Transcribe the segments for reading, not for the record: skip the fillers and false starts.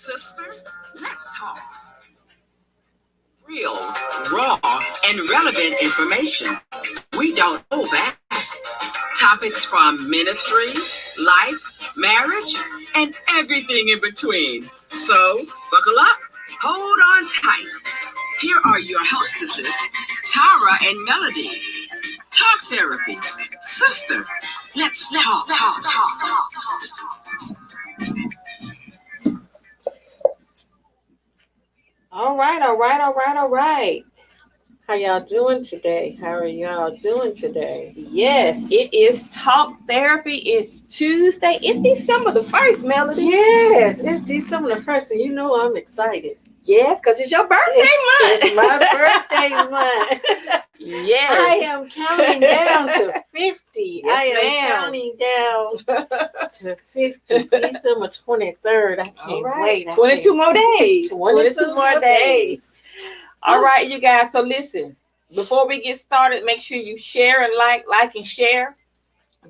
Sisters, let's talk. Real, raw, and relevant information. We don't hold back. Topics from ministry, life, marriage, and everything in between. So, buckle up, hold on tight. Here are your hostesses, Tara and Melody. Talk therapy. Sister, let's talk. All right. How y'all doing today? How are y'all doing today? Yes, it is Talk Therapy. It's Tuesday. It's December the 1st, Melody. Yes, it's December the 1st, and you know I'm excited. Yes, because it's your birthday month. It's my birthday month. Yes. I am counting down to 50. Yes, I am ma'am. counting down to 50. December 23rd. I can't wait. 22 more days. 22 more days. All right, you guys. So listen, before we get started, make sure you share and like and share.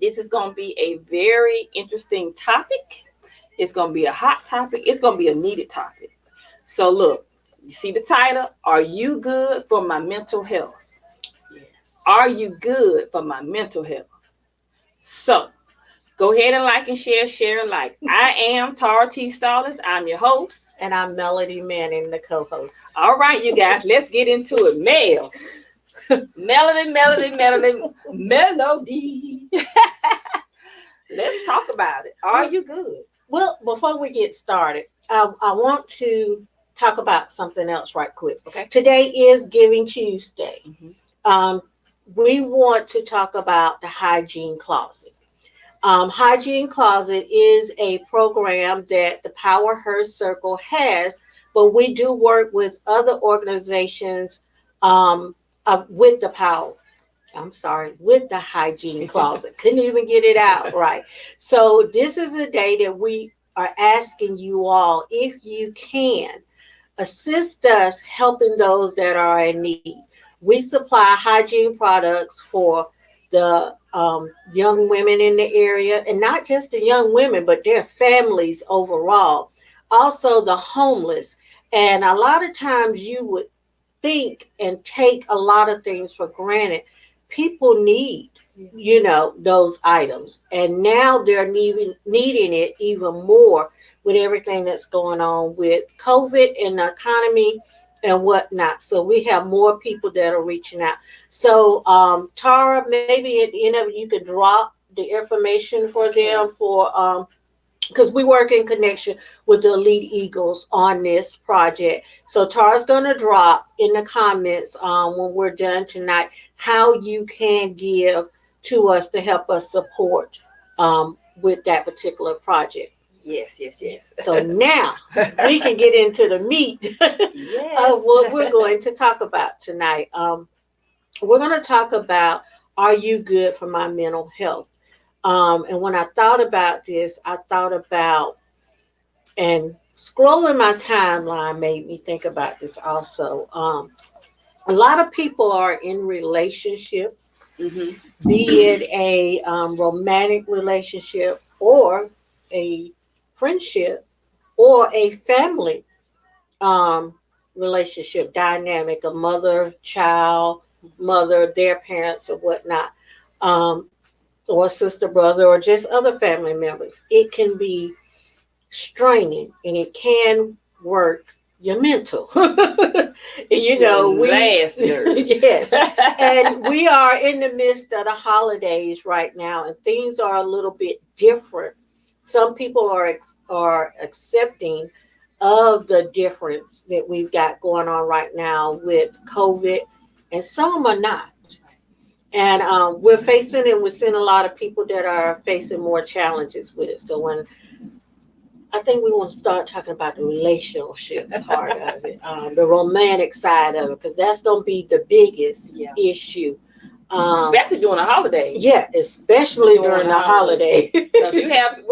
This is going to be a very interesting topic. It's going to be a hot topic. It's going to be a needed topic. So look, you see the title, Are You Good for My Mental Health? Yes. Are you good for my mental health? So go ahead and like and share and like. I am Tara T. Stallings. I'm your host. And I'm Melody Manning, the co-host. All right, you guys, let's get into it. Melody. Let's talk about it. Are you good? Well, before we get started, I want to talk about something else right quick. Okay. Today is Giving Tuesday. Mm-hmm. We want to talk about the Hygiene Closet. Hygiene Closet is a program that the Power Her Circle has, but we do work with other organizations with the with the Hygiene Closet. Couldn't even get it out right. So this is the day that we are asking you all, if you can, assist us helping those that are in need. We supply hygiene products for the young women in the area, and not just the young women, but their families overall. Also the homeless. And a lot of times you would think and take a lot of things for granted. People need, those items. And now they're needing it even more with everything that's going on with COVID and the economy and whatnot. So we have more people that are reaching out. So Tara, maybe at the end of it, you could drop the information for them for because we work in connection with the Elite Eagles on this project. So Tara's going to drop in the comments when we're done tonight how you can give to us to help us support with that particular project. Yes. So now we can get into the meat of what we're going to talk about tonight. We're going to talk about, are you good for my mental health? And when I thought about this, I thought about, and scrolling my timeline made me think about this also. A lot of people are in relationships, Mm-hmm. be it a romantic relationship or a friendship or a family relationship dynamic, a mother, child, mother, their parents, or whatnot. Or sister, brother, or just other family members. It can be straining, and it can work your mental. Last nerve. Yes, and we are in the midst of the holidays right now, and things are a little bit different. Some people are accepting of the difference that we've got going on right now with COVID, and some are not. And we're seeing a lot of people that are facing more challenges with it. So I think we want to start talking about the relationship part of it, the romantic side of it, because that's going to be the biggest issue. Especially during the holidays. Yeah, especially during the holiday. Because you have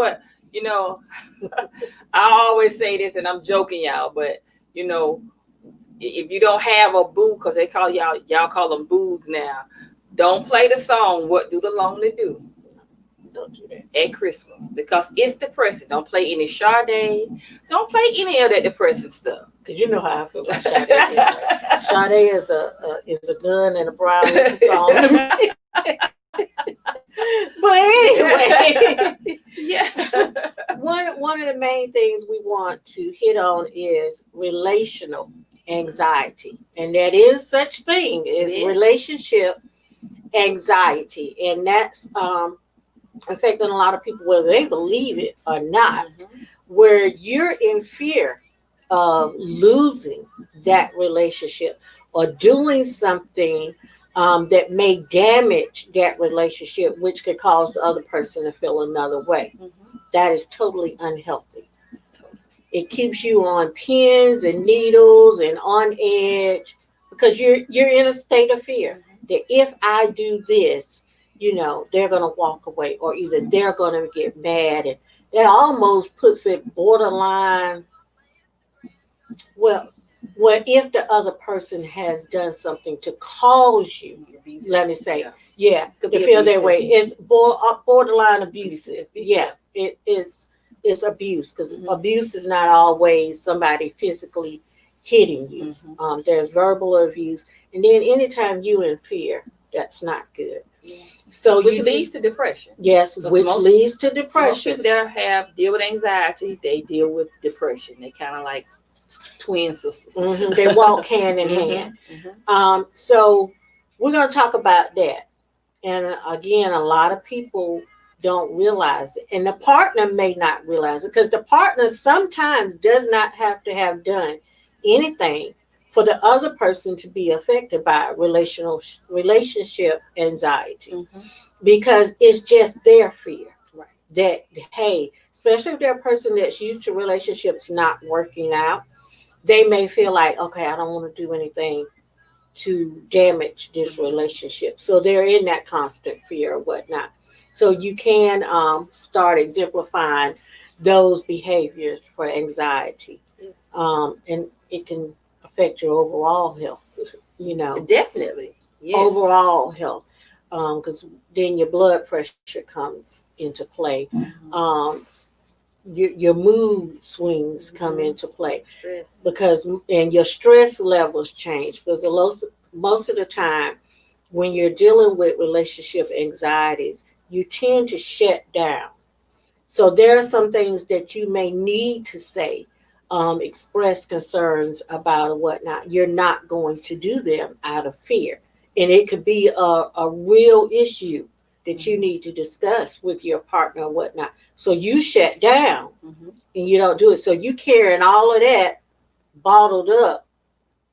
I always say this, and I'm joking, y'all, but if you don't have a boo, because they call y'all call them boos now, don't play the song "What Do the Lonely Do." Don't do that. at Christmas because it's depressing. Don't play any Sade. Don't play any of that depressing stuff. Cause you know how I feel about Sade. Sade is a gun and a brown song to me. But anyway, Yeah. one of the main things we want to hit on is relational anxiety, and that is such thing It is is. relationship anxiety, and that's affecting a lot of people whether they believe it or not, where you're in fear of losing that relationship or doing something that may damage that relationship, which could cause the other person to feel another way. That is totally unhealthy. It keeps you on pins and needles and on edge because you're in a state of fear that if I do this, they're gonna walk away, or either they're gonna get mad, and that almost puts it borderline. Well, if the other person has done something to cause you, let me say, to be feel that abusive. way, it's borderline abusive. Yeah, it's abuse, because abuse is not always somebody physically hitting you. There's verbal abuse, and then anytime you in fear, that's not good. So Which leads to depression. yes, Because which leads to Most depression. people that deal with anxiety, they deal with depression. They kind of like twin sisters. They walk hand in hand. So we're going to talk about that. And again, a lot of people don't realize it. And the partner may not realize it because the partner sometimes does not have to have done anything for the other person to be affected by relationship anxiety, because it's just their fear. Right. That, hey, especially if they're a person that's used to relationships not working out, they may feel like, okay, I don't want to do anything to damage this relationship. So they're in that constant fear or whatnot. So you can start exemplifying those behaviors for anxiety. Yes. And it can affect your overall health, Definitely. Yes. overall health, because then your blood pressure comes into play. Your mood swings come into play, Stress. and your stress levels change, because most of the time when you're dealing with relationship anxieties, you tend to shut down. So there are some things that you may need to say, express concerns about or whatnot. You're not going to do them out of fear, and it could be a real issue that you need to discuss with your partner or whatnot. So you shut down and you don't do it. So you carrying all of that bottled up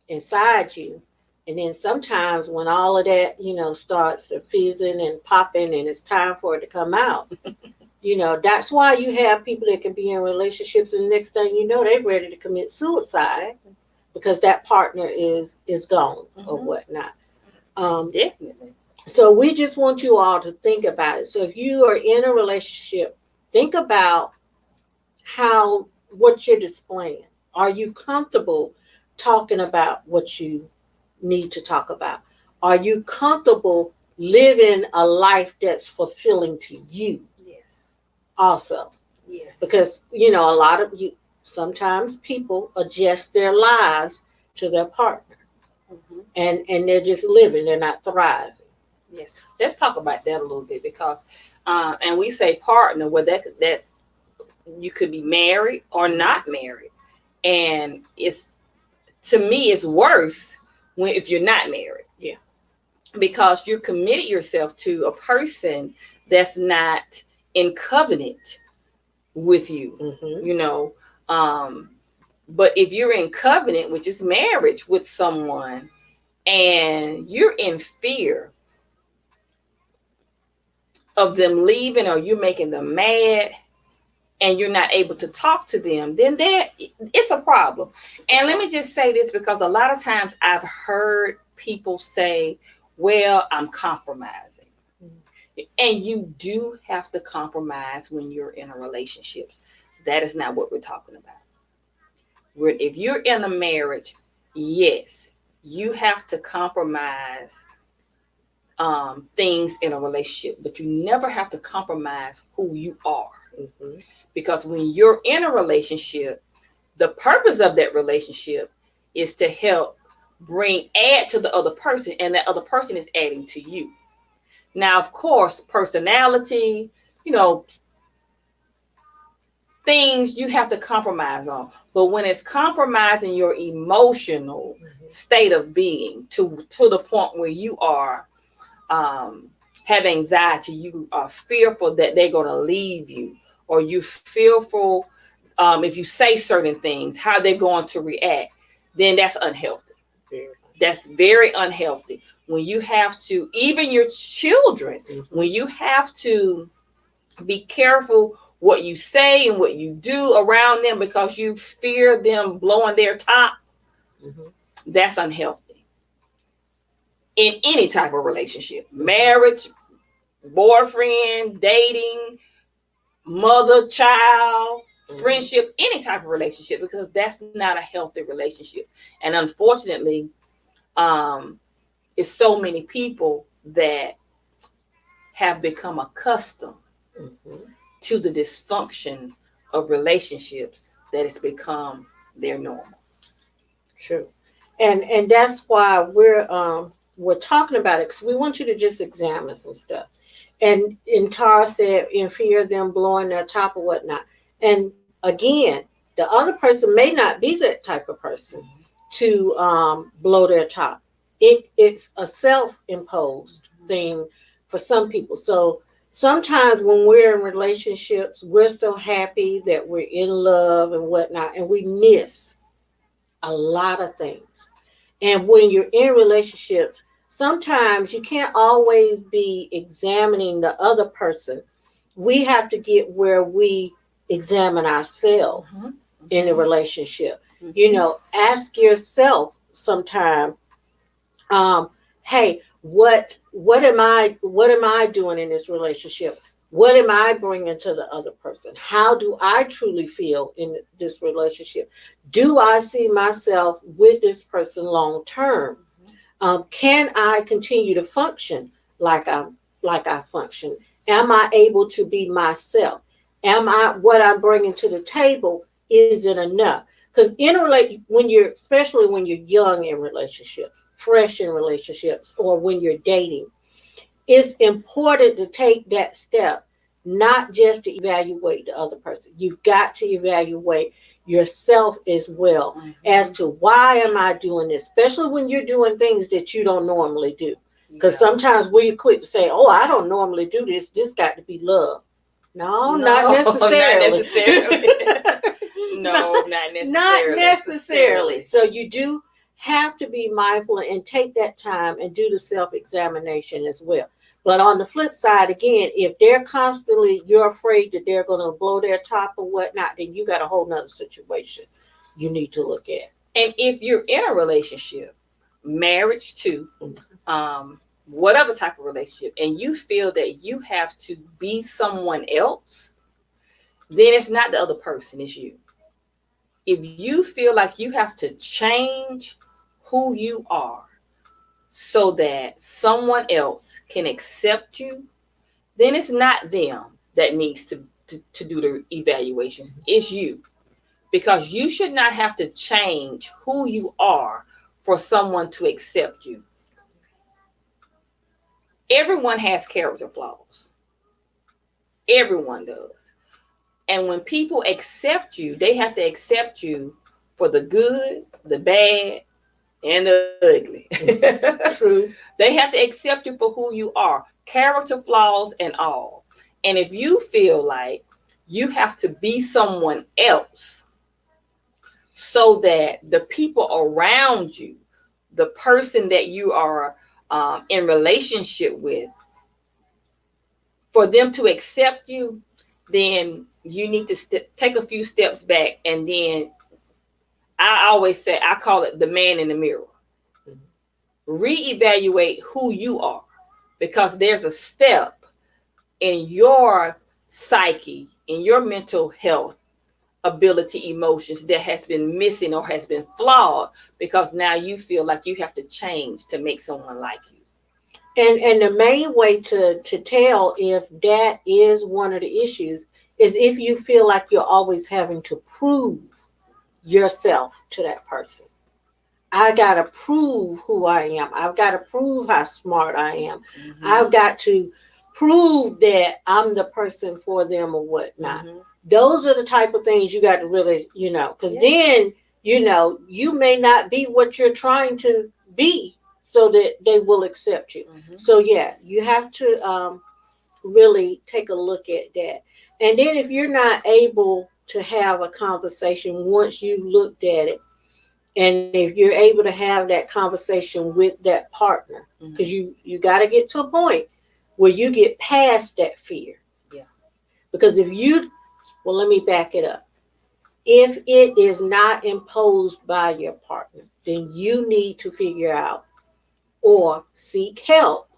inside you. And then sometimes when all of that, starts to fizzing and popping and it's time for it to come out, that's why you have people that can be in relationships and the next thing you know, they're ready to commit suicide because that partner is gone or whatnot. Definitely. So we just want you all to think about it. So if you are in a relationship, think about what you're displaying. Are you comfortable talking about what you need to talk about? Are you comfortable living a life that's fulfilling to you? Yes. Also, Yes. because sometimes people adjust their lives to their partner, and they're just living, they're not thriving. Yes. Let's talk about that a little bit because, and we say partner, well, that's you could be married or not married, and to me it's worse if you're not married. Yeah. Because you committed yourself to a person that's not in covenant with you. But if you're in covenant, which is marriage with someone, and you're in fear of them leaving or you making them mad and you're not able to talk to them, then it's a problem. And let me just say this, because a lot of times I've heard people say, well, I'm compromising. And you do have to compromise when you're in a relationship. That is not what we're talking about. If you're in a marriage, yes, you have to compromise things in a relationship, but you never have to compromise who you are. Mhm. Because when you're in a relationship, the purpose of that relationship is to help add to the other person, and that other person is adding to you. Now, of course, personality, things you have to compromise on. But when it's compromising your emotional state of being to the point where you are have anxiety, you are fearful that they're going to leave you, or you fearful if you say certain things, how they're going to react, then that's unhealthy. That's very unhealthy. When you have to, even your children, when you have to be careful what you say and what you do around them because you fear them blowing their top, that's unhealthy. In any type of relationship, marriage, boyfriend, dating, mother, child, friendship, any type of relationship, because that's not a healthy relationship. And unfortunately, it's so many people that have become accustomed to the dysfunction of relationships that it's become their normal. True. And that's why we're talking about it, because we want you to just examine some stuff. And Tara said, in fear of them blowing their top or whatnot. And again, the other person may not be that type of person to blow their top. It's a self-imposed thing for some people. So sometimes when we're in relationships, we're so happy that we're in love and whatnot, and we miss a lot of things. And when you're in relationships, sometimes you can't always be examining the other person. We have to get where we examine ourselves in a relationship. Ask yourself sometime, hey, what am I doing in this relationship? What am I bringing to the other person? How do I truly feel in this relationship? Do I see myself with this person long term? Can I continue to function like I function? Am I able to be myself? What I'm bringing to the table, is it enough? Because especially when you're young in relationships, fresh in relationships, or when you're dating, it's important to take that step, not just to evaluate the other person. You've got to evaluate yourself as well, as to why am I doing this, especially when you're doing things that you don't normally do. Because sometimes we're quick to say, oh, I don't normally do this. This got to be love. No, not necessarily. Not necessarily. No, not necessarily. Not necessarily. So you do have to be mindful and take that time and do the self-examination as well. But on the flip side, again, if you're afraid that they're going to blow their top or whatnot, then you got a whole nother situation you need to look at. And if you're in a relationship, marriage too, whatever type of relationship, and you feel that you have to be someone else, then it's not the other person, it's you. If you feel like you have to change who you are so that someone else can accept you, then it's not them that needs to do the evaluations. It's you. Because you should not have to change who you are for someone to accept you. Everyone has character flaws. Everyone does. And when people accept you, they have to accept you for the good, the bad, and the ugly. True. They have to accept you for who you are, character flaws and all. And if you feel like you have to be someone else so that the people around you, the person that you are in relationship with, for them to accept you, then you need to take a few steps back. And then I always say, I call it the man in the mirror. Reevaluate who you are, because there's a step in your psyche, in your mental health, ability, emotions that has been missing or has been flawed, because now you feel like you have to change to make someone like you. And the main way to tell if that is one of the issues is if you feel like you're always having to prove yourself to that person. I gotta prove who I am. I've got to prove how smart I am. Mhm. I've got to prove that I'm the person for them or whatnot. Mhm. Those are the type of things you got to really, because Yeah. then, you may not be what you're trying to be so that they will accept you. Mhm. So, yeah, you have to really take a look at that. And then if you're not able to have a conversation once you looked at it, and if you're able to have that conversation with that partner, because Mhm. you got to get to a point where you get past that fear. Yeah. Because well, let me back it up. If it is not imposed by your partner, then you need to figure out or seek help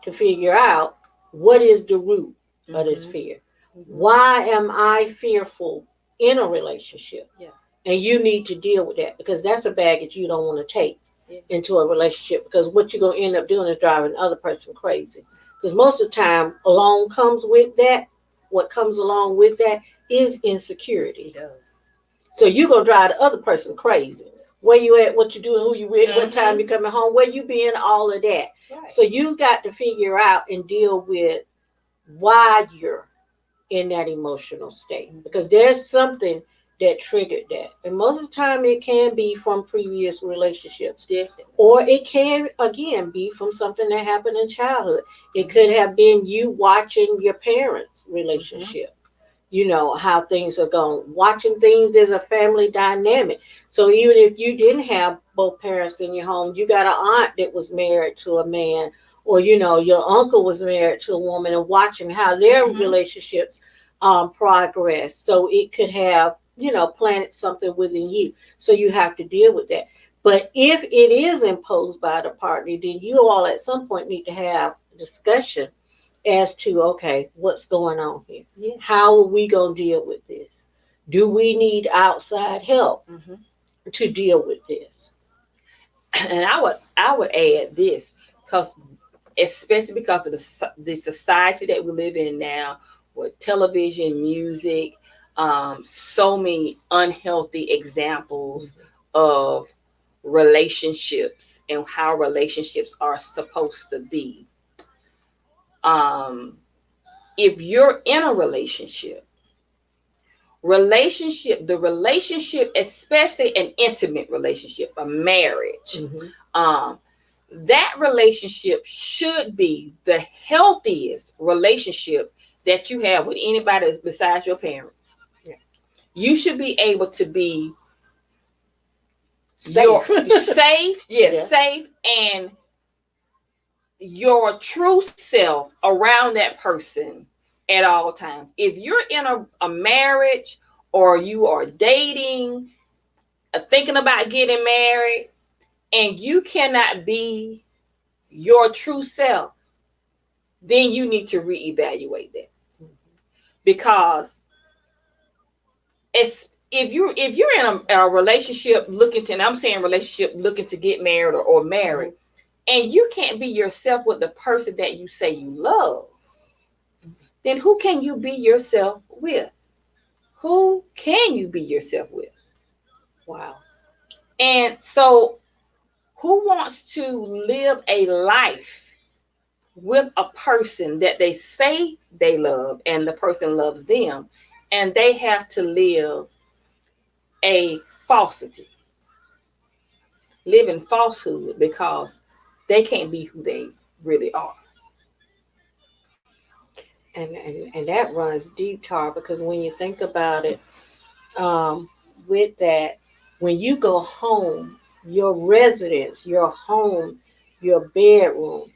to figure out what is the root of this Mhm. fear. Mhm. Why am I fearful in a relationship? Yeah. And you need to deal with that because that's a baggage you don't want to take Yeah. into a relationship because what you're going to end up doing is driving the other person crazy. Because most of the time, what comes along with that is insecurity. It does. So you're going to drive the other person crazy. Where you at, what you doing, who you with, what time Mhm. you coming home, where you being, all of that. Right. So you got to figure out and deal with why you're in that emotional state because there's something that triggered that. And most of the time it can be from previous relationships. Definitely. Or it can again be from something that happened in childhood. It could have been you watching your parents' relationship. How things are going. Watching things as a family dynamic. So even if you didn't have both parents in your home, you got an aunt that was married to a man, or your uncle was married to a woman, and watching how their Mhm. relationships progress. So it could have planted something within you. So you have to deal with that. But if it is imposed by the partner, then you all at some point need to have a discussion as to okay, what's going on here? Yeah. How are we gonna deal with this? Do we need outside help Mhm. to deal with this? And I would add this because especially because of the society that we live in now with television, music, so many unhealthy examples of relationships and how relationships are supposed to be. Um, if you're in a the relationship, especially an intimate relationship, a marriage, um, that relationship should be the healthiest relationship that you have with anybody besides your parents. Yeah. You should be able to be Safe. safe, yes, Yeah. safe, and your true self around that person at all times. If you're in a marriage or you are dating, thinking about getting married, and you cannot be your true self, then you need to reevaluate that. Because it's if you're in a relationship looking to, and I'm saying relationship looking to get married or married, and you can't be yourself with the person that you say you love, then who can you be yourself with? Who can you be yourself with? Wow. And so, who wants to live a life with a person that they say they love and the person loves them, and they have to live a falsity, live in falsehood because they can't be who they really are? And that runs deep, Tar, because when you think about it, with that, when you go home, your residence, your home, your bedroom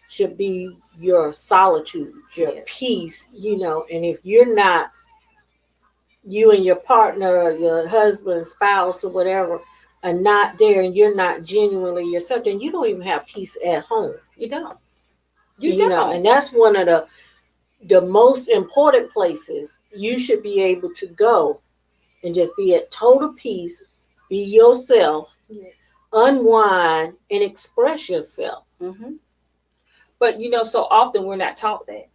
should be your solitude, your Yes. peace, and if you're not, you and your partner, your husband, spouse, or whatever, are not there and you're not genuinely yourself, then you don't even have peace at home. You don't. And that's one of the most important places you should be able to go and just be at total peace, be yourself, Yes. unwind, and express yourself. Mm-hmm. But so often we're not taught that.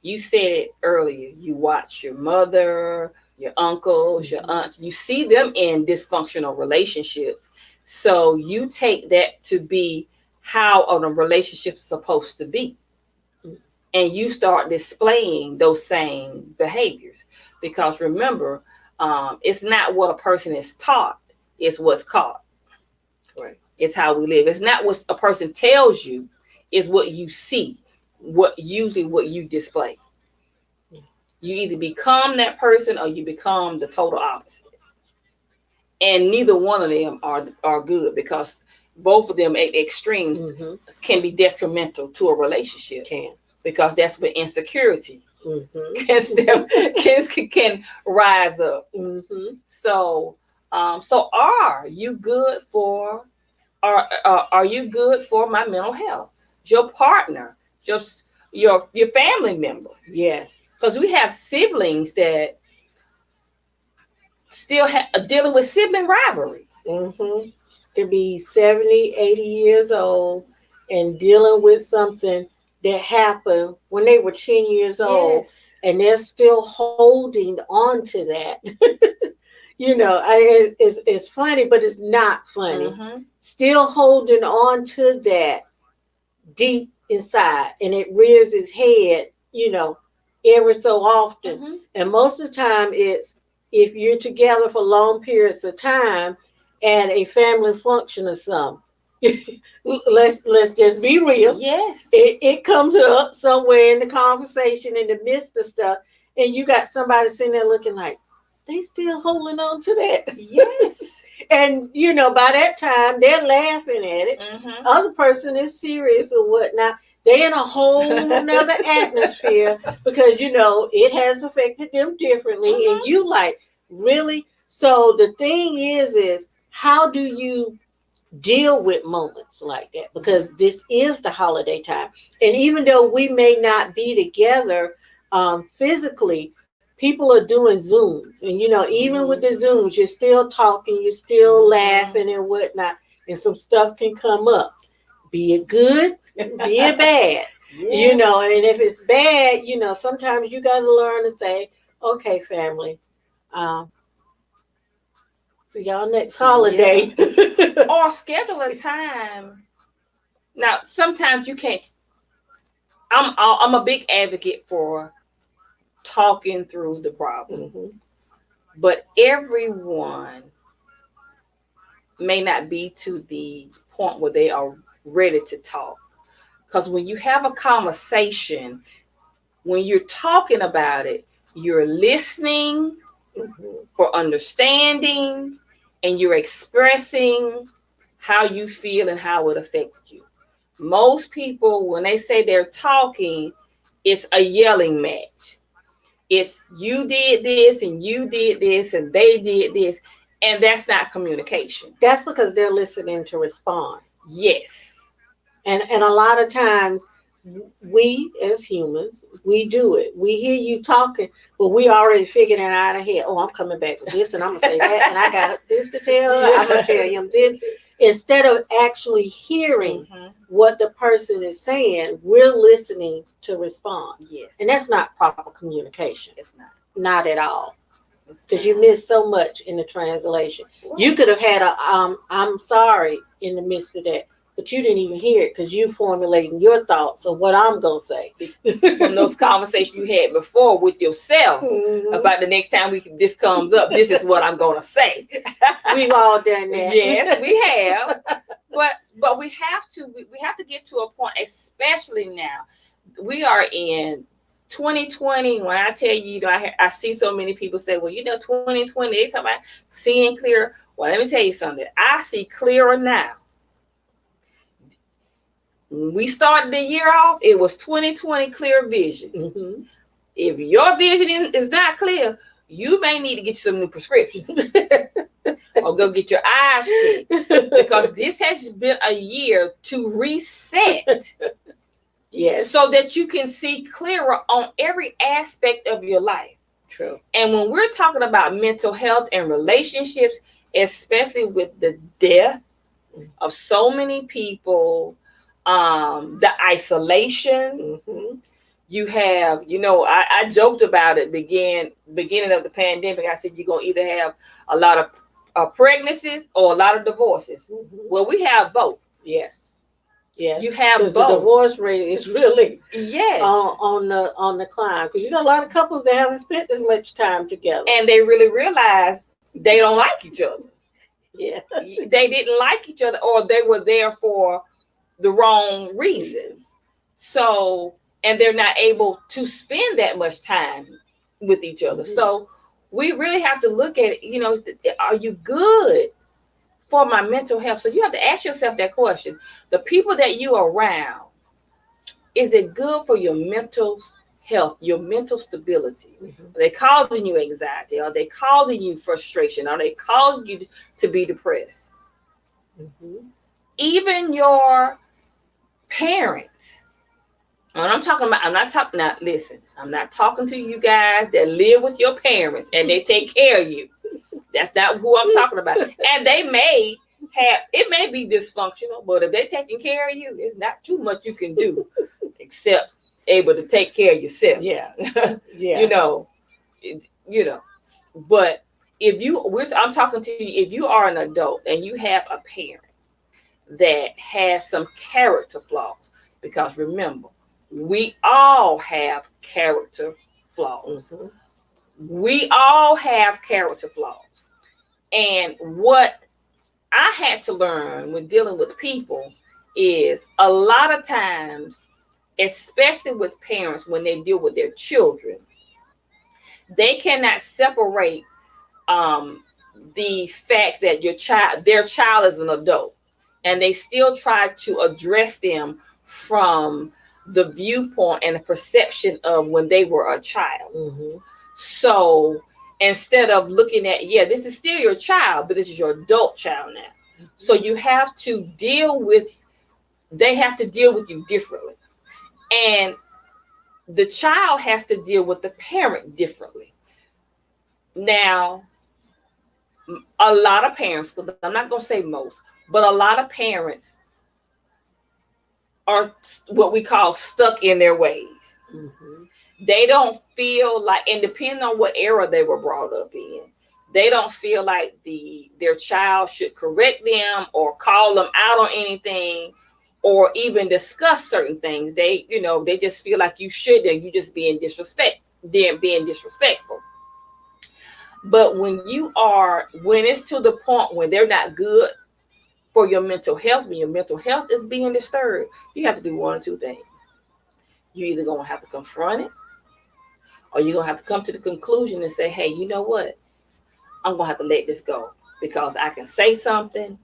You said it earlier. You watch your mother, your uncles, your aunts. You see them in dysfunctional relationships. So you take that to be how a relationship is supposed to be. And you start displaying those same behaviors. Because remember, it's not what a person is taught, it's what's caught. Right. It's how we live. It's not what a person tells you, it's what you see, what you display. You either become that person or you become the total opposite. And neither one of them are good, because both of them at extremes can be detrimental to a relationship. Because that's where insecurity can rise up. So are you good for my mental health? Your partner, just your family member. Yes. Because we have siblings that still dealing with sibling rivalry. Could be 70, 80 years old and dealing with something that happened when they were 10 years old, and they're still holding on to that. It's funny, but it's not funny. Still holding on to that deep inside, and it rears its head, every so often. And most of the time it's if you're together for long periods of time at a family function or something. let's just be real. Yes. It comes up somewhere in the conversation in the midst of stuff, and you got somebody sitting there looking like they still holding on to that. Yes. And by that time they're laughing at it. Other person is serious or whatnot. They're in a whole nother atmosphere because it has affected them differently. And you like, really? So the thing is how do you deal with moments like that? Because this is the holiday time, and even though we may not be together physically, people are doing Zooms, and even with the Zooms, you're still talking, you're still laughing and whatnot, and some stuff can come up, be it good, be it bad. And if it's bad, sometimes you got to learn to say, okay, family, see y'all next holiday. Or schedule a time. Now, sometimes you can't. I'm a big advocate for talking through the problem, but everyone may not be to the point where they are ready to talk. Because when you have a conversation, when you're talking about it, you're listening for understanding, and you're expressing how you feel and how it affects you. Most people, when they say they're talking, it's a yelling match. It's you did this and you did this and they did this, and that's not communication. That's because they're listening to respond. Yes. And a lot of times we as humans, we do it. We hear you talking, but we already figured it out ahead. Oh, I'm coming back with this and I'm going to say that and I got this to tell her. I'm going to tell him this. Instead of actually hearing what the person is saying, we're listening to respond. Yes. And that's not proper communication. It's not. Not at all. Because you miss so much in the translation. You could have had a I'm sorry in the midst of that, but you didn't even hear it because you formulating your thoughts of what I'm going to say. From those conversations you had before with yourself about the next time this comes up, this is what I'm going to say. We've all done that. Yes, we have. But we have to get to a point, especially now. We are in 2020. When I tell you, I see so many people say, well, 2020, they talk about seeing clear. Well, let me tell you something. I see clearer now. When we started the year off, it was 2020 clear vision. If your vision is not clear, you may need to get some new prescriptions or go get your eyes checked, because this has been a year to reset. Yes. So that you can see clearer on every aspect of your life. True. And when we're talking about mental health and relationships, especially with the death of so many people, the isolation. Mm-hmm. You have, I joked about it beginning of the pandemic. I said you're gonna either have a lot of pregnancies or a lot of divorces. Mm-hmm. Well, we have both. Yes. Yes. You have because both. the divorce rate is really Yes. on the climb, because you got a lot of couples that haven't spent this much time together, and they really realize they don't like each other. Yeah. They didn't like each other, or they were there for the wrong reasons. So, and they're not able to spend that much time with each other. Mm-hmm. So we really have to look at it, are you good for my mental health? So you have to ask yourself that question. The people that you are around, is it good for your mental health, your mental stability? Mm-hmm. Are they causing you anxiety? Are they causing you frustration? Are they causing you to be depressed? Mm-hmm. Even your parents. When I'm talking about, I'm not talking to you guys that live with your parents and they take care of you. That's not who I'm talking about. And they may be dysfunctional, but if they're taking care of you, it's not too much you can do except able to take care of yourself. Yeah. Yeah. But I'm talking to you, if you are an adult and you have a parent that has some character flaws, because remember, we all have character flaws. Mm-hmm. We all have character flaws. And what I had to learn when dealing with people is a lot of times, especially with parents, when they deal with their children, they cannot separate the fact that their child is an adult, and they still try to address them from the viewpoint and the perception of when they were a child. Mm-hmm. So instead of looking at, this is still your child, but this is your adult child now. Mm-hmm. So you have to they have to deal with you differently. And the child has to deal with the parent differently. Now, a lot of parents, I'm not going to say most, but a lot of parents are what we call stuck in their ways. Mm-hmm. They don't feel like, and depending on what era they were brought up in, they don't feel like their child should correct them or call them out on anything or even discuss certain things. They just feel like you shouldn't. You just being disrespectful. But when it's to the point when they're not good for your mental health, when your mental health is being disturbed, you have to do one or two things. You're either going to have to confront it, or you're going to have to come to the conclusion and say, hey, you know what? I'm going to have to let this go, because I can say something.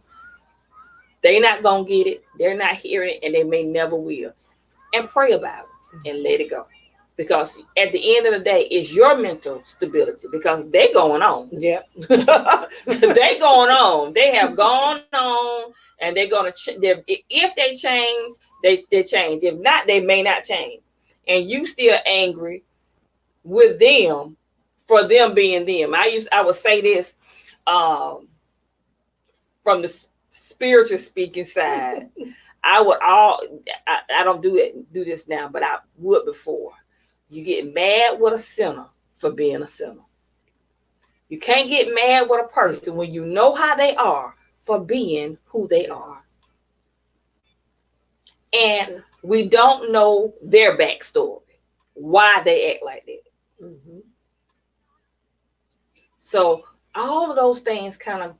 They're not going to get it. They're not hearing it, and they may never will. And pray about it and let it go. Because at the end of the day, it's your mental stability, because they're going on. Yeah. They're going on. They have gone on, and they're going to, if they change, they change. If not, they may not change. And you still angry with them for them being them. I would say this from the spiritual speaking side. I don't do this now, but I would before. You get mad with a sinner for being a sinner. You can't get mad with a person when you know how they are for being who they are. And we don't know their backstory, why they act like that. Mm-hmm. So all of those things kind of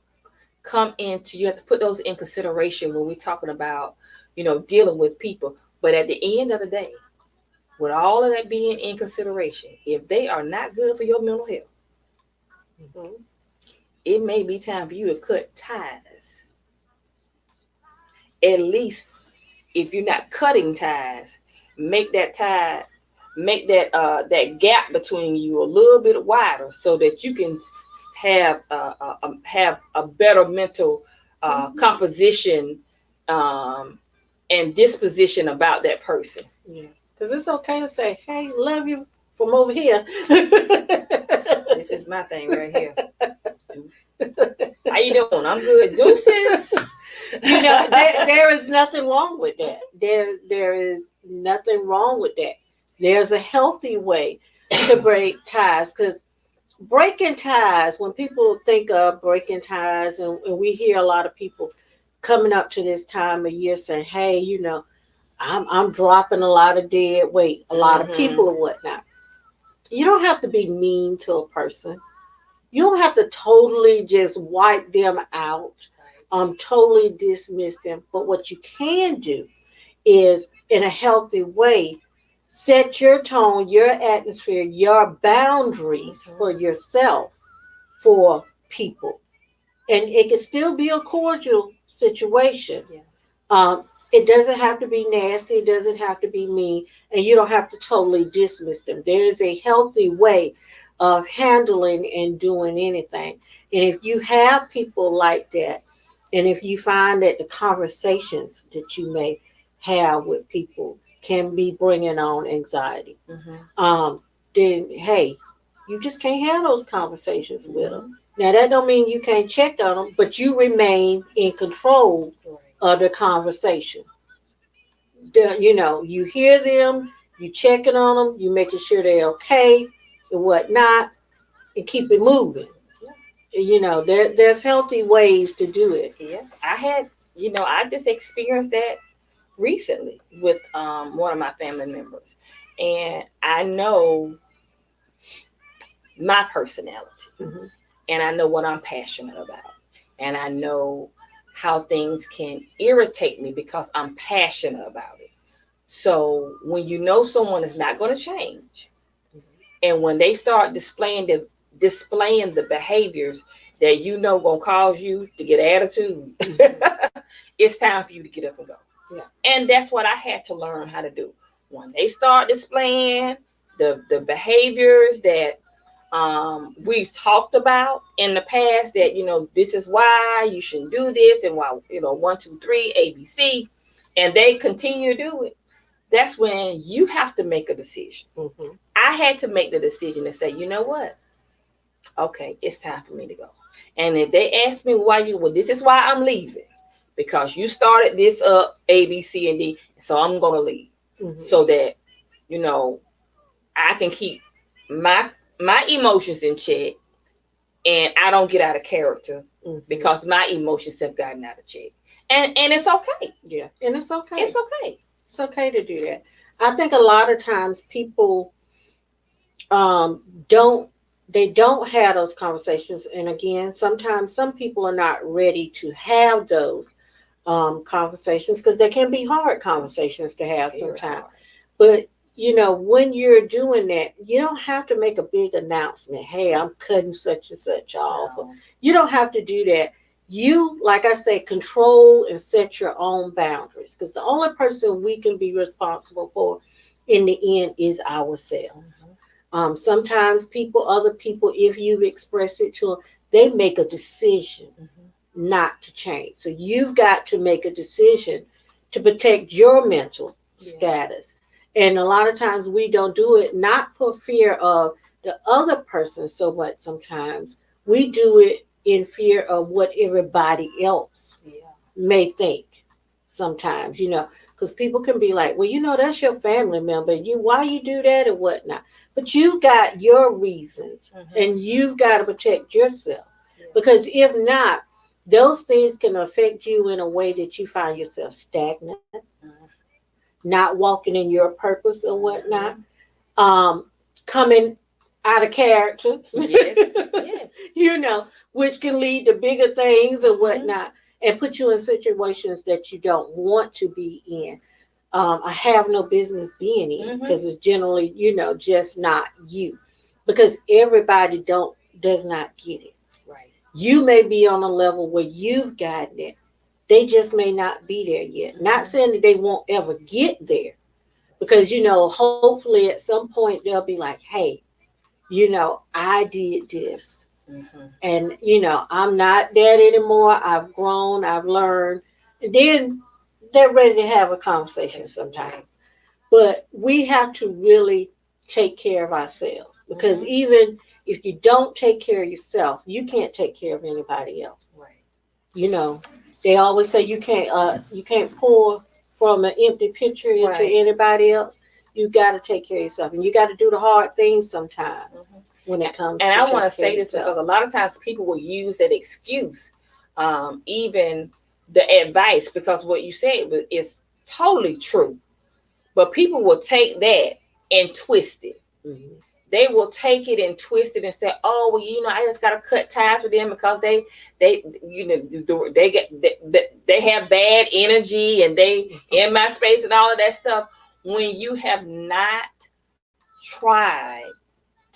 come into, you have to put those in consideration when we're talking about, dealing with people. But at the end of the day, with all of that being in consideration, if they are not good for your mental health, mm-hmm, it may be time for you to cut ties. At least if you're not cutting ties, make that gap between you a little bit wider, so that you can have a better mental composition and disposition about that person. Yeah. Because it's okay to say, hey, love you from over here. This is my thing right here. How you doing? I'm good. Deuces. You know, there is nothing wrong with that. There is nothing wrong with that. There's a healthy way to break ties, because breaking ties, when people think of breaking ties, and we hear a lot of people coming up to this time of year saying, hey, you know, I'm dropping a lot of dead weight, a lot of people or whatnot. You don't have to be mean to a person. You don't have to totally just wipe them out, totally dismiss them. But what you can do is, in a healthy way, set your tone, your atmosphere, your boundaries for yourself, for people. And it can still be a cordial situation. Yeah. It doesn't have to be nasty. It doesn't have to be mean. And you don't have to totally dismiss them. There is a healthy way of handling and doing anything. And if you have people like that, and if you find that the conversations that you may have with people can be bringing on anxiety, then hey, you just can't have those conversations with them. Now that don't mean you can't check on them, but you remain in control of the conversation. You know, you hear them, you checking on them, you making sure they're okay and whatnot, and keep it moving. You know, there's healthy ways to do it. Yeah, I just experienced that recently with one of my family members, and I know my personality, and I know what I'm passionate about, and I know how things can irritate me because I'm passionate about it. So when you know someone is not going to change, and when they start displaying the behaviors that you know gonna cause you to get attitude, it's time for you to get up and go. Yeah. And that's what I had to learn how to do. When they start displaying the behaviors that we've talked about in the past, that this is why you shouldn't do this, and why 1, 2, 3 ABC, and they continue to do it, that's when you have to make a decision. I had to make the decision to say, you know what, okay, it's time for me to go. And if they ask me this is why I'm leaving, because you started this up A, B, C, and D, so I'm gonna leave, so that I can keep my emotions in check, and I don't get out of character, because my emotions have gotten out of check, and it's okay. Yeah, and it's okay. It's okay. It's okay to do that. I think a lot of times people don't have those conversations, and again, sometimes some people are not ready to have those conversations, because they can be hard conversations to have sometimes. But when you're doing that, you don't have to make a big announcement. Hey, I'm cutting such and such off. No. You don't have to do that. You, like I say, control and set your own boundaries, because the only person we can be responsible for in the end is ourselves. Sometimes other people, if you've expressed it to them, they make a decision not to change. So you've got to make a decision to protect your mental status. And a lot of times we don't do it, not for fear of the other person so much. Sometimes we do it in fear of what everybody else may think. Sometimes, because people can be like, well, that's your family member. Why you do that or whatnot? But you got your reasons, and you've got to protect yourself. Because if not, those things can affect you in a way that you find yourself stagnant, not walking in your purpose or whatnot, coming out of character. Yes. Which can lead to bigger things and whatnot, and put you in situations that you don't want to be in. I have no business being in, because it's generally, just not you, because everybody does not get it. Right. You may be on a level where you've gotten it. They just may not be there yet. Not saying that they won't ever get there, because, hopefully at some point they'll be like, hey, I did this. And, I'm not that anymore. I've grown, I've learned. And then they're ready to have a conversation sometimes. But we have to really take care of ourselves, because even if you don't take care of yourself, you can't take care of anybody else. Right. They always say you can't pour from an empty pitcher into Right. anybody else. You got to take care of yourself, and you got to do the hard things sometimes when it comes. And to I want to taking care say of this yourself. because a lot of times people will use that excuse, even the advice, because what you said is totally true. But people will take that and twist it. Mhm. They will take it and twist it and say, "Oh, well, you know, I just gotta cut ties with them because they have bad energy and they in my space and all of that stuff." When you have not tried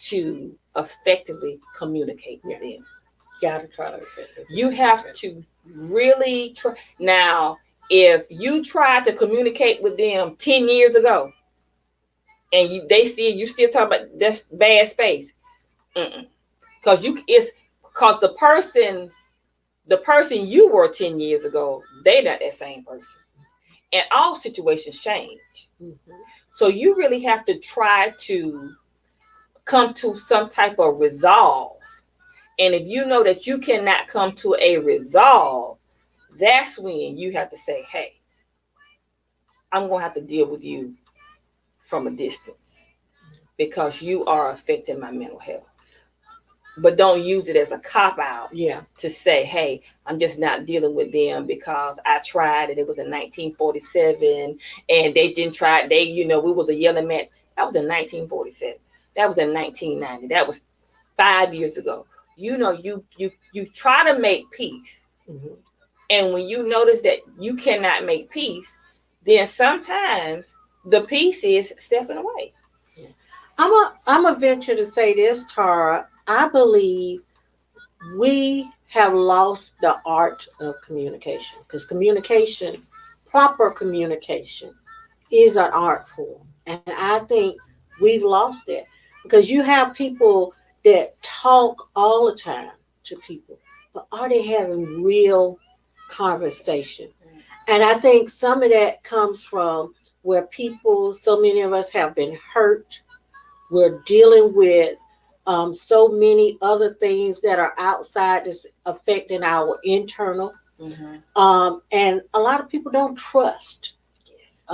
to effectively communicate with them, Gotta try to. you have to really try. Now, if you tried to communicate with them 10 years ago, and you still talk about this bad space, because the person you were 10 years ago, they're not that same person, and all situations change. Mm-hmm. So you really have to try to come to some type of resolve. And if you know that you cannot come to a resolve, that's when you have to say, "Hey, I'm going to have to deal with you from a distance because you are affecting my mental health." But don't use it as a cop-out to say, "Hey, I'm just not dealing with them because I tried and it was in 1947 and they didn't try. We was a yelling match." That was in 1947. That was in 1990. That was 5 years ago. You try to make peace. Mm-hmm. And when you notice that you cannot make peace, then sometimes the peace is stepping away. I'm a venture to say this, Tara. I believe we have lost the art of communication, because proper communication, is an art form, and I think we've lost that, because you have people that talk all the time to people, but are they having real conversation? And I think some of that comes from where so many of us have been hurt. We're dealing with so many other things that are outside that's affecting our internal. Mm-hmm. And a lot of people don't trust. Yes.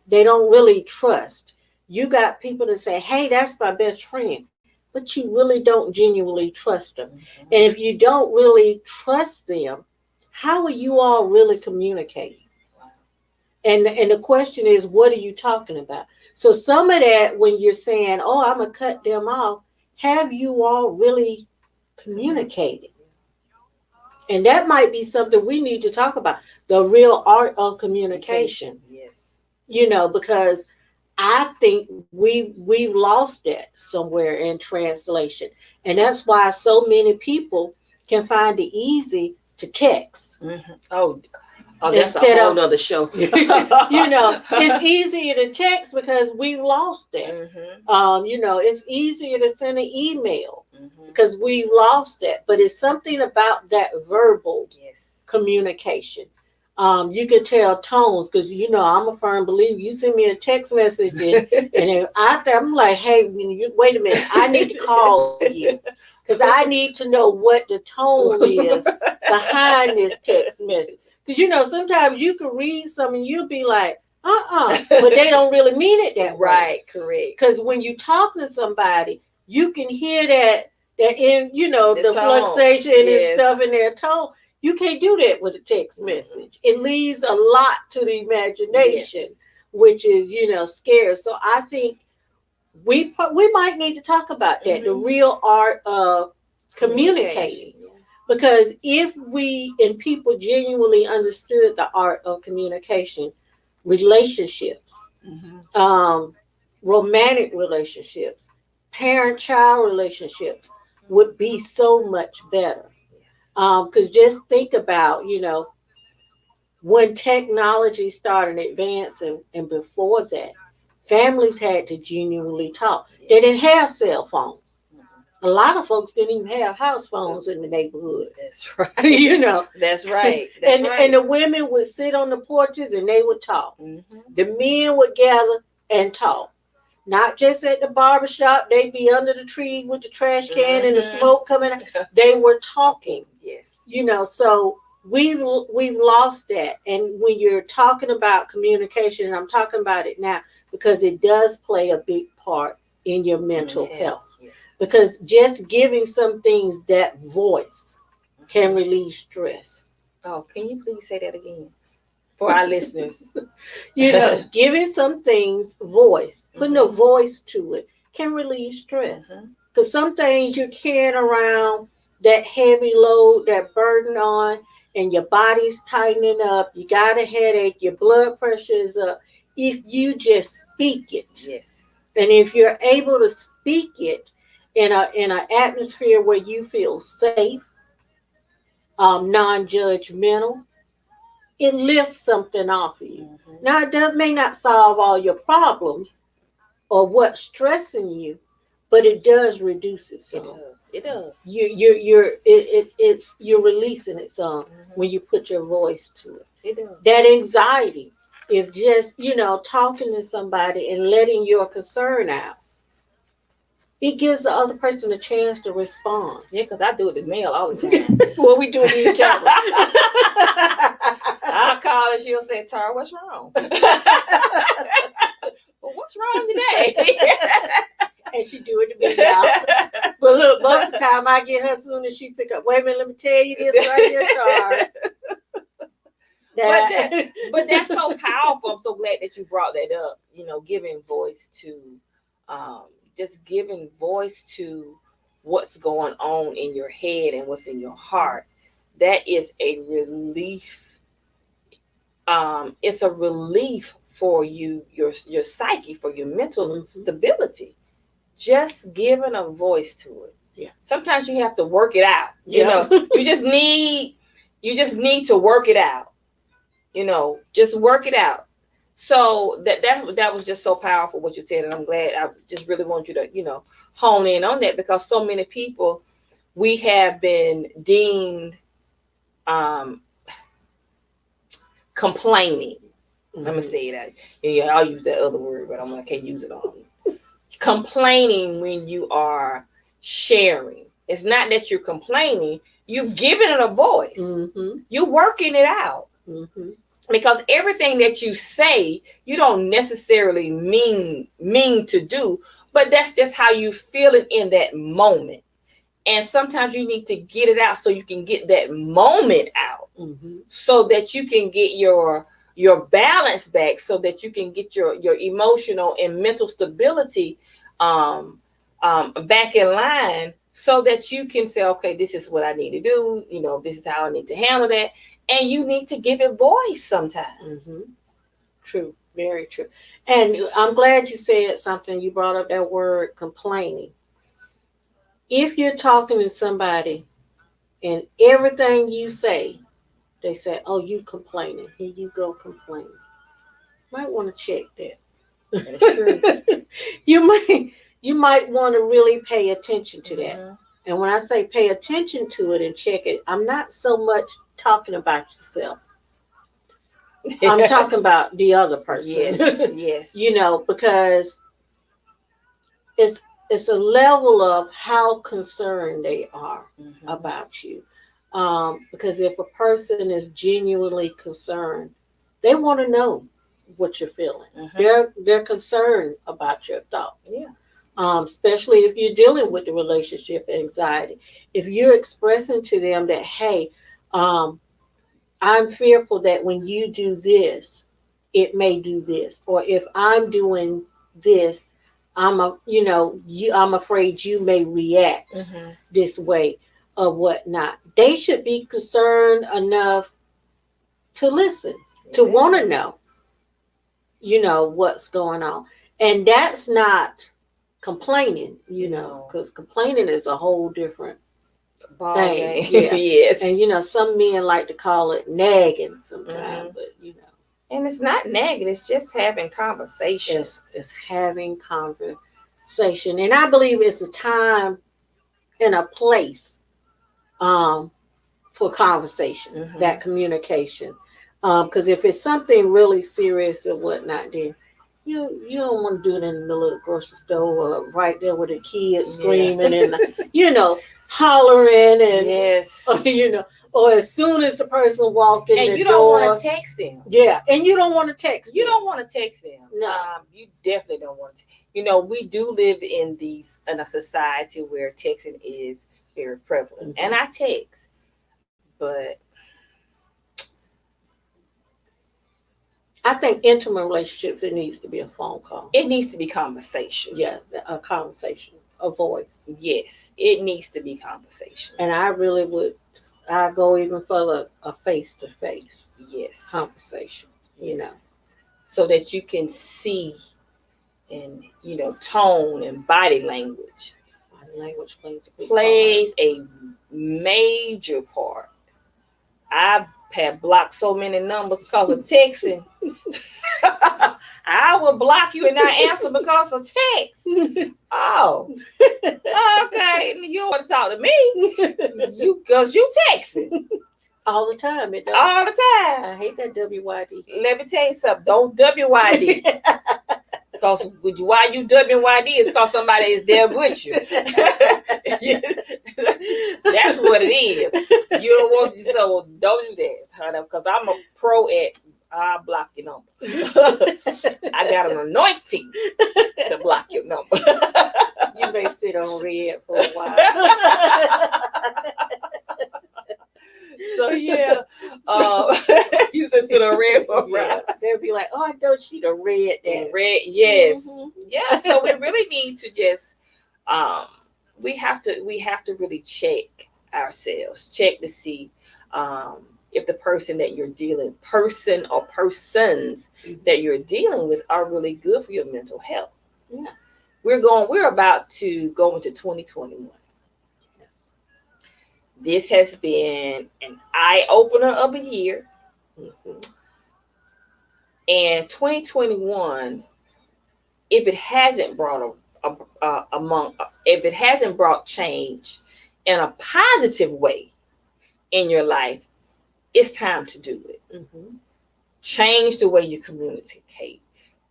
They don't really trust. You got people that say, "Hey, that's my best friend," but you really don't genuinely trust them. Mm-hmm. And if you don't really trust them, how are you all really communicating? And the question is, what are you talking about? So some of that, when you're saying, "Oh, I'm going to cut them off," have you all really communicated? And that might be something we need to talk about, the real art of communication. Yes. Because I think we've lost that somewhere in translation. And that's why so many people can find it easy to text. Mm-hmm. Oh, that's Instead a whole of- nother show. It's easier to text because we've lost that. Mm-hmm. It's easier to send an email Mm-hmm. because we've lost that. But it's something about that verbal Yes. communication. You can tell tones, because I'm a firm believer. You send me a text message and if I'm like, "Hey, wait a minute, I need to call you because I need to know what the tone is behind this text message." Because sometimes you can read something and you'll be like, but they don't really mean it that way. Right, correct. Because when you talk to somebody, you can hear that in the tone. fluctuation Yes. and stuff in their tone. You can't do that with a text message. It leaves a lot to the imagination, Yes. which is scary. So I think we might need to talk about that, the real art of communicating. Because if we and people genuinely understood the art of communication, relationships, Mm-hmm. Romantic relationships, parent-child relationships would be so much better. Because just think about, when technology started advancing and before that, families had to genuinely talk. They didn't have cell phones. A lot of folks didn't even have house phones in the neighborhood. That's right. That's right. That's right. And the women would sit on the porches and they would talk. Mm-hmm. The men would gather and talk. Not just at the barbershop. They'd be under the tree with the trash can and the smoke coming out. They were talking. Yes. So We've lost that. And when you're talking about communication, and I'm talking about it now because it does play a big part in your mental health. Yes. Because just giving some things that voice can relieve stress. Oh, can you please say that again for our listeners? Giving some things voice, putting a voice to it can relieve stress. Because some things you're carrying around that heavy load, that burden on, and your body's tightening up, you got a headache, your blood pressure is up. If you just speak it, yes, and if you're able to speak it in an atmosphere where you feel safe, non-judgmental, it lifts something off of you. Now, that may not solve all your problems or what's stressing you, but it does reduce it some. It does. You're releasing it some when you put your voice to it. It does. That anxiety, if just talking to somebody and letting your concern out, it gives the other person a chance to respond. Yeah, because I do it to mail all the time. Well, we do it to each other. I'll call her, she'll say, Tara, what's wrong? Well, what's wrong today? And she do it to me now. But look, most of the time I get her as soon as she pick up. Wait a minute, let me tell you this right here, Tara. But that's so powerful. I'm so glad that you brought that up. Giving voice to, just giving voice to what's going on in your head and what's in your heart. That is a relief. It's a relief for you, your psyche, for your mental stability. Just giving a voice to it. Yeah. Sometimes you have to work it out. You just need to work it out. Just work it out. So that was just so powerful what you said, and I'm glad. I just really want you to hone in on that, because so many people, we have been deemed complaining. I'm gonna say that. Yeah, I'll use that other word, but I can't use it on you. Complaining when you are sharing. It's not that you're complaining. You've given it a voice. You're working it out. Because everything that you say, you don't necessarily mean to do, but that's just how you feel it in that moment. And sometimes you need to get it out so you can get that moment out, so that you can get your balance back, so that you can get your emotional and mental stability back in line, so that you can say, okay, this is what I need to do. This is how I need to handle that. And you need to give it voice sometimes. True. Very true. And I'm glad you said something. You brought up that word complaining. If you're talking to somebody and everything you say, they say, oh, you complaining. Here you go complaining. Might want to check that. That's true. You might want to really pay attention to that. And when I say pay attention to it and check it, I'm not so much talking about yourself. I'm talking about the other person. Yes. Because it's a level of how concerned they are about you. Because if a person is genuinely concerned, they want to know what you're feeling. They're concerned about your thoughts. Yeah. Especially if you're dealing with the relationship anxiety. If you're expressing to them that, hey, I'm fearful that when you do this, it may do this. Or if I'm doing this, I'm afraid you may react this way or whatnot. They should be concerned enough to listen, to want to know, what's going on. And that's not complaining, because complaining is a whole different thing. Yeah. Yes. And some men like to call it nagging sometimes, but and it's not nagging, it's just having conversation. It's having conversation. And I believe it's a time and a place for conversation, that communication. Because if it's something really serious or whatnot, then you don't want to do it in the little grocery store or right there with the kids screaming and hollering and or as soon as the person walked in And the you don't door. want to text them. Yeah, and you don't want to text. You them. don't want to text them. No. You definitely don't want to. We do live in a society where texting is very prevalent, and I text, but I think intimate relationships, it needs to be a phone call. it needs to be conversation. Yeah, a conversation, a voice. Yes, it needs to be conversation. And I really would, I go even further, a face-to-face Yes, conversation. You know, so that you can see, and tone and body language. body language plays a major part. I've had blocked so many numbers because of texting. I will block you and not answer because of text. Oh, okay. You don't want to talk to me, because you texting all the time. It does. all the time. I hate that WYD. Let me tell you something. Don't WYD. Because why you WYD is because somebody is there with you. That's what it is. You don't want to, so don't do that, honey. Because I'm a pro at I'll block your number. I got an anointing to block your number. You may sit on red for a while. So yeah, you just sit on red for a while. Yeah. They'll be like, "Oh, I know she done read that." Red, yes, Mhm. yeah. So we really need to just, we have to really check ourselves, check to see, if the person or persons that you're dealing with are really good for your mental health. Yeah. We're about to go into 2021. Yes. This has been an eye opener of a year. Mhm. And 2021, if it hasn't brought if it hasn't brought change in a positive way in your life, it's time to do it. Mhm. Change the way you communicate.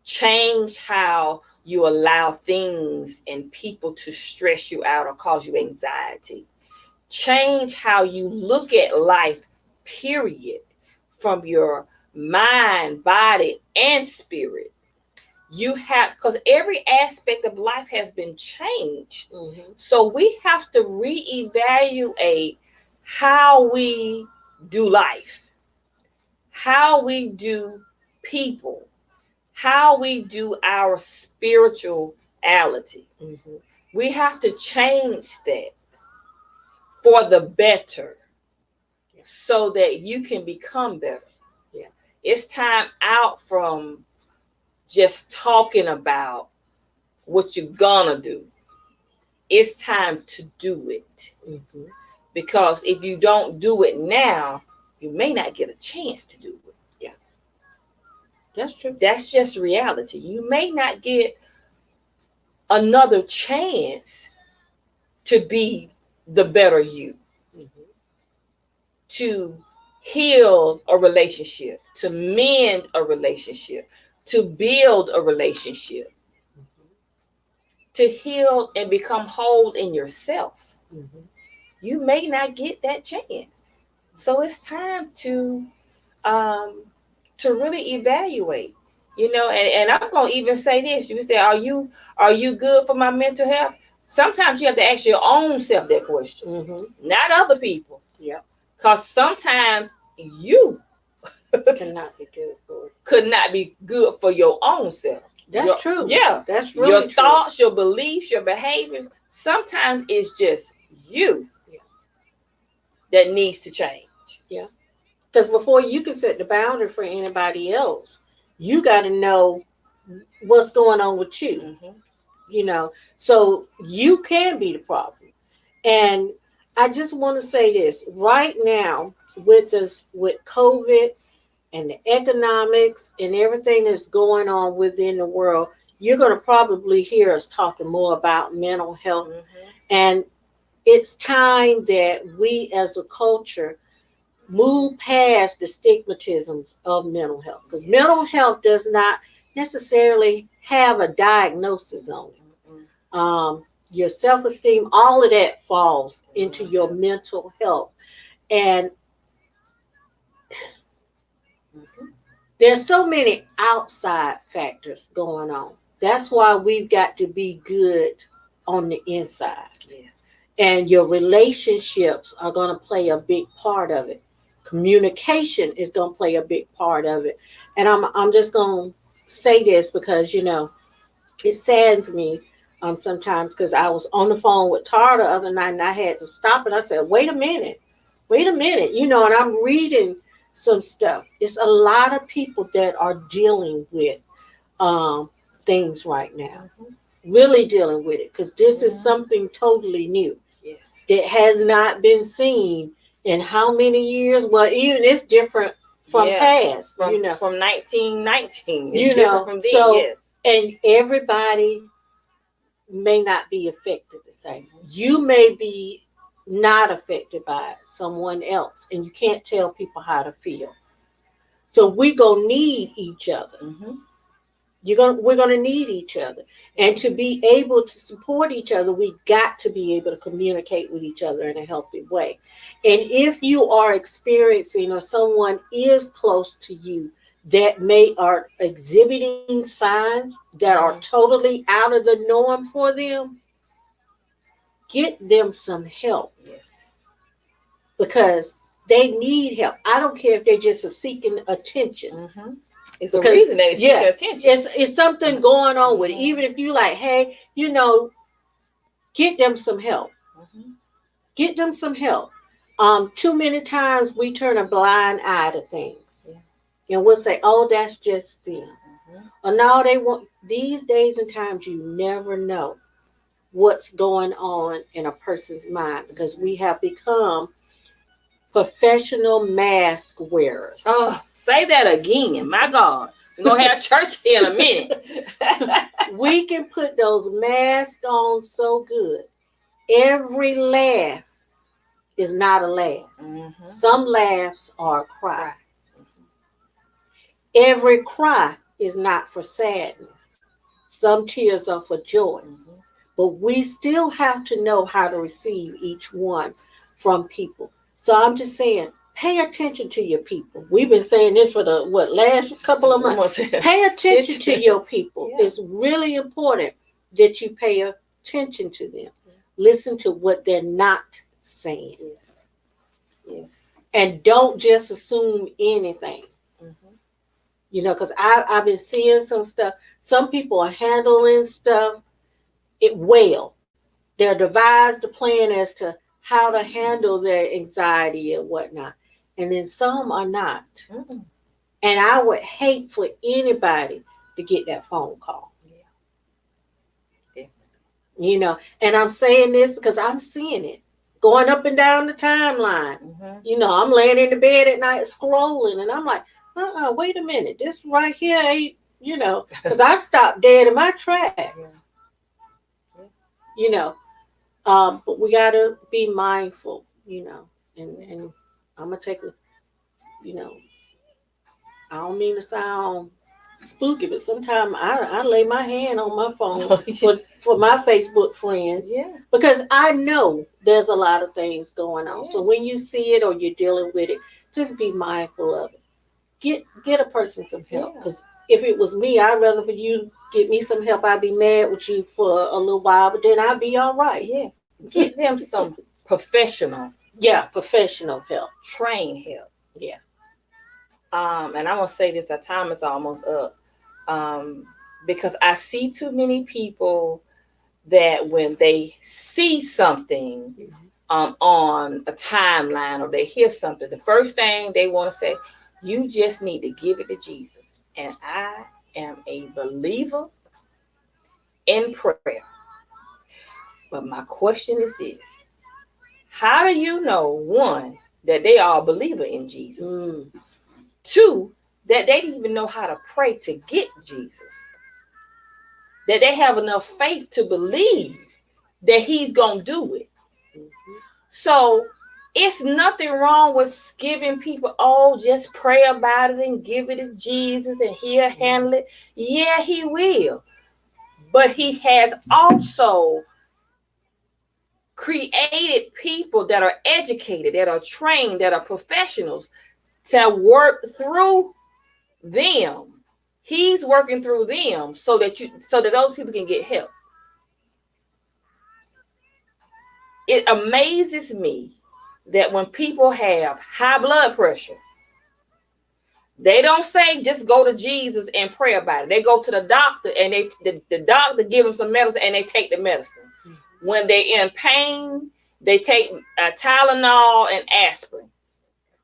Change how you allow things and people to stress you out or cause you anxiety. Change how you look at life, period, from your mind, body, and spirit. You have, because every aspect of life has been changed. Mhm. So we have to reevaluate how we do life, how we do people, how we do our spirituality. Mhm. We have to change that for the better so that you can become better. Yeah. It's time out from just talking about what you're gonna do. It's time to do it. Mhm. Because if you don't do it now, you may not get a chance to do it. Yeah. That's true. That's just reality. You may not get another chance to be the better you, Mhm. to heal a relationship, to mend a relationship, to build a relationship, to heal and become whole in yourself. Mhm. You may not get that chance. So it's time to really evaluate. And I'm gonna even say this. You say, are you good for my mental health? Sometimes you have to ask your own self that question, Mhm. not other people. Yeah. Because sometimes you Cannot be good for it. could not be good for your own self. That's true. Yeah. That's really Your true. thoughts, your beliefs, your behaviors. Sometimes it's just you that needs to change. Because before you can set the boundary for anybody else, you got to know what's going on with you. Mhm. So you can be the problem. And I just want to say this right now with COVID and the economics and everything that's going on within the world, you're going to probably hear us talking more about mental health. Mhm. And it's time that we as a culture move past the stigmatisms of mental health, because mental health does not necessarily have a diagnosis on it. Mhm. Your self-esteem, all of that falls into your mental health. And There's so many outside factors going on. That's why we've got to be good on the inside. Yes. And your relationships are going to play a big part of it. Communication is going to play a big part of it. And I'm just going to say this because, it saddens me sometimes, because I was on the phone with Tara the other night and I had to stop and I said, wait a minute, and I'm reading some stuff. It's a lot of people that are dealing with things right now, really dealing with it, because this is something totally new. Yes. That has not been seen in how many years? Well, even it's different from past, from 1919. It's You different know, from then, so- yes. and everybody may not be affected the same. You may be not affected by it, someone else, and you can't tell people how to feel. So we're gonna need each other. Mm-hmm. We're gonna need each other, and to be able to support each other, we got to be able to communicate with each other in a healthy way. And if you are experiencing, or someone is close to you that are exhibiting signs that are totally out of the norm for them, get them some help, Yes. because they need help. I don't care if they're just seeking attention. Mm-hmm. It's a Because- reason they seek attention. It's something going on with it. Even if you like, hey, get them some help. Mm-hmm. Get them some help. Too many times we turn a blind eye to things. And we'll say, oh, that's just them. Mm-hmm. Or now they want, these days and times, you never know what's going on in a person's mind, because we have become professional mask wearers. Oh, say that again. My God. We're going to have church in a minute. We can put those masks on so good. Every laugh is not a laugh. Mm-hmm. Some laughs are a cry. Every cry is not for sadness. Some tears are for joy. Mm-hmm. But we still have to know how to receive each one from people. So I'm just saying, pay attention to your people. We've been saying this for the last couple of months. Pay attention to your people. Yeah. It's really important that you pay attention to them. Listen to what they're not saying. Yes. Yes. And don't just assume anything. Mm-hmm. Because I've been seeing some stuff. Some people are handling stuff well. They're devised a plan as to how to handle their anxiety and whatnot. And then some are not. Mm-hmm. And I would hate for anybody to get that phone call. Yeah. And I'm saying this because I'm seeing it going up and down the timeline. Mm-hmm. I'm laying in the bed at night scrolling, and I'm like, wait a minute. This right here ain't, because I stopped dead in my tracks. But we got to be mindful, and I'm going to take I don't mean to sound spooky, but sometimes I lay my hand on my phone for my Facebook friends, because I know there's a lot of things going on. Yes. So when you see it or you're dealing with it, just be mindful of it. Get a person some help, because if it was me, I'd rather for you get me some help. I'd be mad with you for a little while, but then I'd be all right. Yes. Get them some professional help. trained help. Yeah. And I'm gonna say this, the time is almost up. Because I see too many people that when they see something on a timeline, or they hear something, the first thing they want to say, you just need to give it to Jesus. And I am a believer in prayer. But my question is this: how do you know, one, that they are a believer in Jesus? Two, that they didn't even know how to pray to get Jesus. That they have enough faith to believe that he's going to do it. So it's nothing wrong with giving people, just pray about it and give it to Jesus and he'll handle it. Yeah, he will. But he has also created people that are educated, that are trained, that are professionals to work through them. He's working through them so that those people can get help. It amazes me that when people have high blood pressure, they don't say just go to Jesus and pray about it. They go to the doctor and the doctor give them some medicine and they take the medicine. Mm-hmm. When they're in pain, they take Tylenol and aspirin.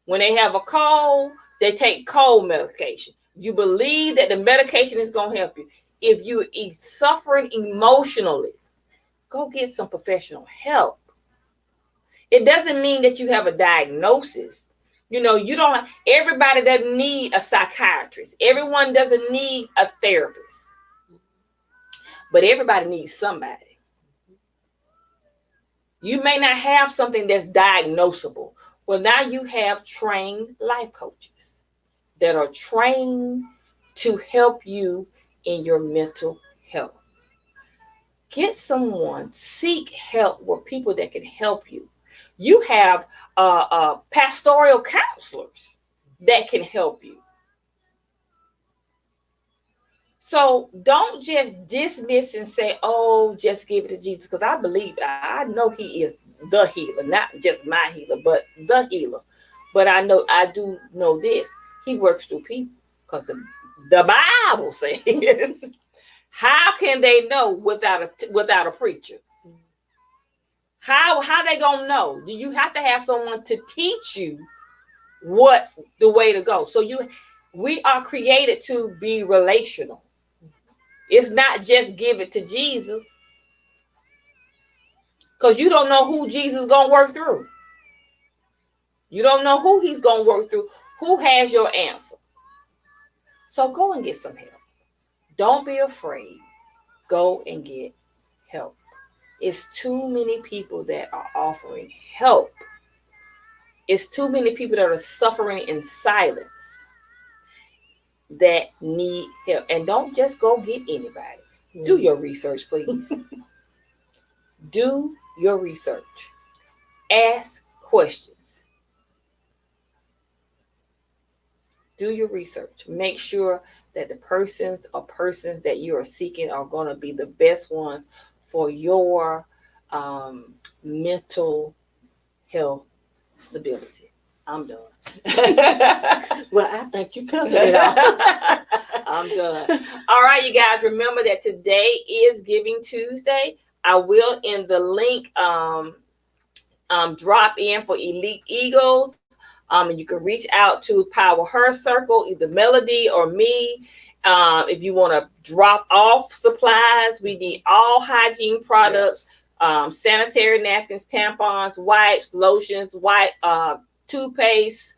When they have a cold, they take cold medication. You believe that the medication is going to help you. If you're suffering emotionally, go get some professional help. It doesn't mean that you have a diagnosis. You don't. Everybody doesn't need a psychiatrist. Everyone doesn't need a therapist. But everybody needs somebody. You may not have something that's diagnosable. Well, now you have trained life coaches that are trained to help you in your mental health. Get someone, seek help with people that can help you. You have pastoral counselors that can help you. So don't just dismiss and say, oh, just give it to Jesus. Because I know he is the healer, not just my healer, but the healer. But I do know this. He works through people because the Bible says, how can they know without a preacher? How they gonna know? Do you have to have someone to teach you what the way to go? So we are created to be relational. It's not just give it to Jesus, because you don't know who Jesus is gonna work through. You don't know who he's gonna work through. Who has your answer? So go and get some help. Don't be afraid. Go and get help. It's too many people that are offering help. It's too many people that are suffering in silence that need help. And don't just go get anybody. Do your research, please. Do your research. Ask questions. Do your research. Make sure that the persons that you are seeking are going to be the best ones for your mental health stability. I'm done. Well, I think you covered it all. I'm done. All right, you guys, remember that today is Giving Tuesday. I will in the link drop in for Elite Eagles. And you can reach out to Power Her Circle, either Melody or me. If you want to drop off supplies, we need all hygiene products, sanitary napkins, tampons, wipes, lotions, toothpaste,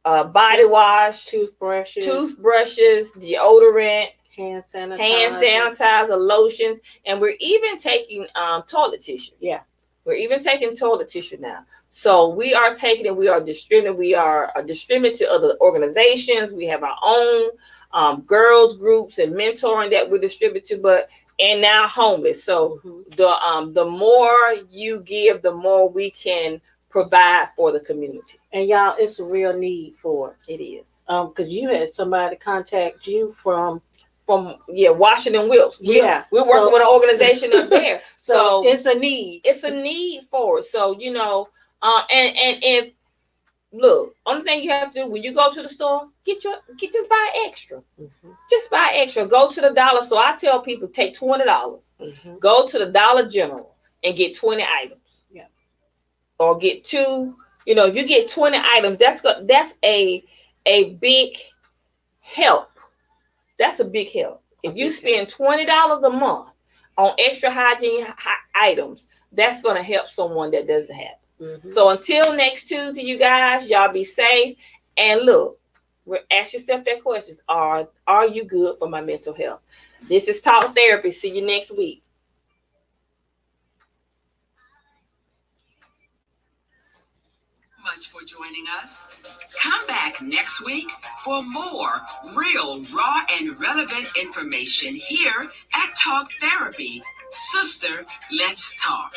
body wash, toothbrushes, deodorant, hand sanitizer, lotions, and we're even taking toilet tissue. Yeah. We're even taking toilet tissue now. So we are taking it. We are distributing. We are distributing to other organizations. We have our own girls groups and mentoring that we distribute to, and now homeless. So the more you give, the more we can provide for the community. And y'all, it's a real need for it. It is. Because you had somebody contact you from Washington Wilkes. We're working with an organization up there. So it's a need. It's a need for it. So, and if look, only thing you have to do when you go to the store, just buy extra. Mm-hmm. Just buy extra. Go to the dollar store. I tell people take $20. Mm-hmm. Go to the Dollar General and get 20 items. Yeah. Or get 2. If you get 20 items, that's a big help. That's a big help. If you spend $20 a month on extra hygiene items, that's going to help someone that doesn't have it. Mm-hmm. So until next Tuesday, you guys, y'all be safe. And look, ask yourself that question. Are you good for my mental health? This is Talk Therapy. See you next week. Much for joining us. Come back next week for more real, raw, and relevant information here at Talk Therapy. Sister, let's talk.